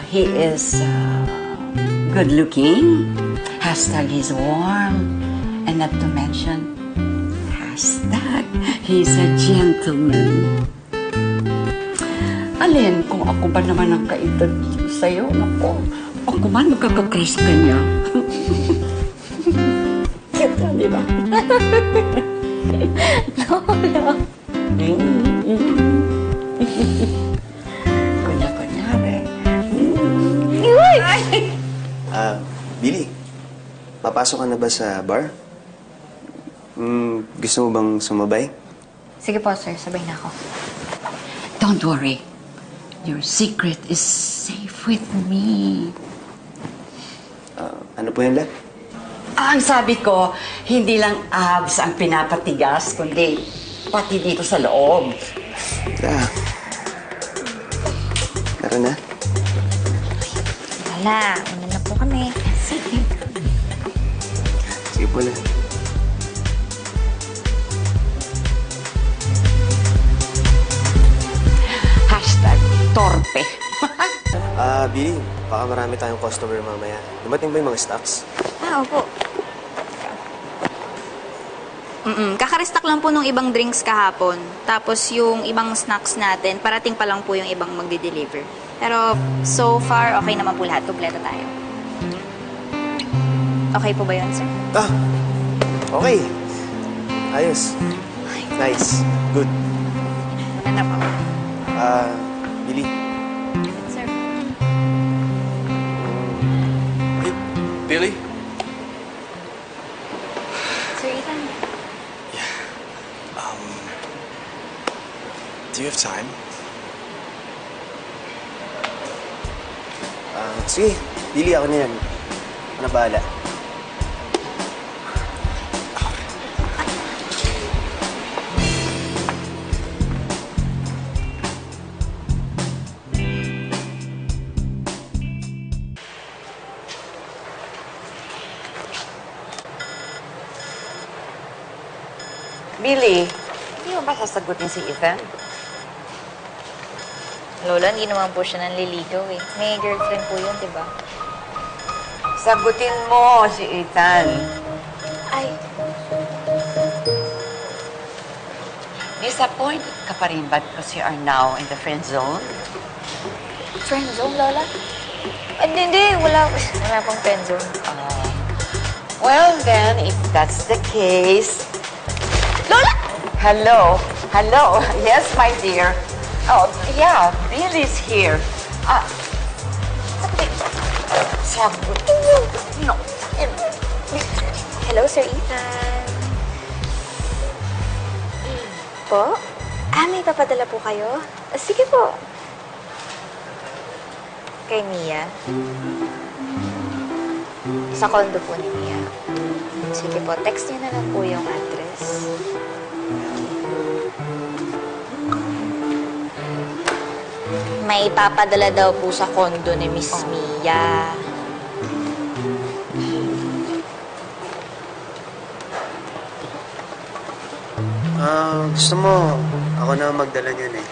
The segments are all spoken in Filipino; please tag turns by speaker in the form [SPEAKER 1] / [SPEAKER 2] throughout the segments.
[SPEAKER 1] He is good looking. Hashtag he's warm. And not to mention, hashtag he's a gentleman. Alin, kung ako ba naman ang kaedad sa'yo, naku, ako man magkakakrush ka niya. Cute ka, di ba?
[SPEAKER 2] Lola.
[SPEAKER 1] Kunya-kunyari.
[SPEAKER 3] Billy, papasok ka na ba sa bar? Gusto mo bang sumabay?
[SPEAKER 2] Sige po, sir. Sabay na ako.
[SPEAKER 1] Don't worry. Your secret is safe with me.
[SPEAKER 3] Ano po yan, La?
[SPEAKER 1] Ang sabi ko, hindi lang abs ang pinapatigas, kundi pati dito sa loob.
[SPEAKER 3] Tara na.
[SPEAKER 2] Lola, una na po kami.
[SPEAKER 1] Sige.
[SPEAKER 3] Sige po, La.
[SPEAKER 1] Hashtag torpe.
[SPEAKER 3] Billy, baka marami tayong customer mamaya. Dumating ba yung mga stocks?
[SPEAKER 2] Opo. Kakarestock lang po nung ibang drinks kahapon. Tapos yung ibang snacks natin, parating pa lang po yung ibang magde-deliver. Pero so far, okay naman po lahat. Kompleto tayo. Okay po ba yun, sir?
[SPEAKER 3] Okay. Ayos. Nice. Good.
[SPEAKER 2] Ano po?
[SPEAKER 3] Billy.
[SPEAKER 2] Sir.
[SPEAKER 3] Hey, Billy?
[SPEAKER 2] Sir Ethan.
[SPEAKER 4] Do you have time?
[SPEAKER 3] Sige. Billy, ako na yan. Ako na bahala.
[SPEAKER 1] Billy, hindi mo ba sasagutin si Ethan?
[SPEAKER 2] Lola, hindi naman po siya nanliligaw eh. May girlfriend po yun, di ba?
[SPEAKER 1] Sagutin mo si Ethan.
[SPEAKER 2] Ay,
[SPEAKER 1] Disappointed ka pa rin ba because you are now in the friend zone?
[SPEAKER 2] friend zone, Lola? Hindi. Wala pong friend zone.
[SPEAKER 1] Well then, if that's the case...
[SPEAKER 2] Lola!
[SPEAKER 1] Hello? Yes, my dear. Oh, yeah, Billy's here. Sagutin mo. No.
[SPEAKER 2] Hello, Sir Ethan. Po? May papadala po kayo? Sige po. Kay Mia? Sa condo po ni Mia. Sige po, text niyo na lang po yung address. May papadala daw po sa condo ni Miss Mia.
[SPEAKER 3] Gusto mo, ako na magdala niyan eh.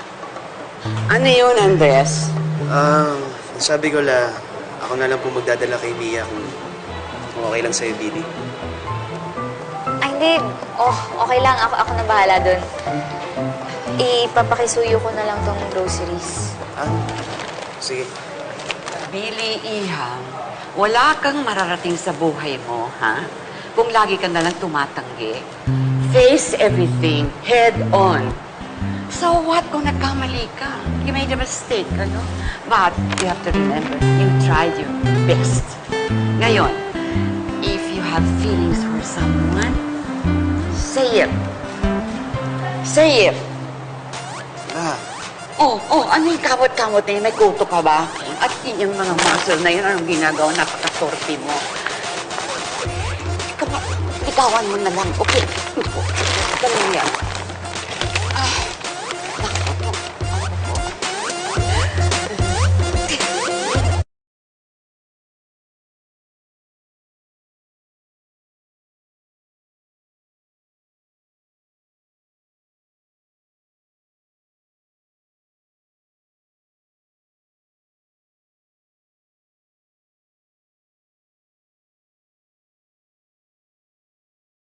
[SPEAKER 1] Ano yun, Andres?
[SPEAKER 3] Sabi ko ako na lang po magdadala kay Mia kung okay lang sa'yo, Billy.
[SPEAKER 2] Ay, hindi. Okay lang. Ako na bahala dun. Ipapakisuyo ko na lang tong groceries.
[SPEAKER 3] Sige.
[SPEAKER 1] Billy, Ihang, wala kang mararating sa buhay mo, ha? Kung lagi ka nalang tumatanggi. Face everything, head on. So what kung nagkamali ka? You made a mistake, ano? But you have to remember, you tried your best. Ngayon, if you have feelings for someone, say it. Say it. Ano yung kamot-kamot na yun? May kuto ka ba? At yung mga muscle na yun, anong ginagawa? Napaka-torpe mo. Ikaw, ligawan mo na lang. Okay. Ganun yan.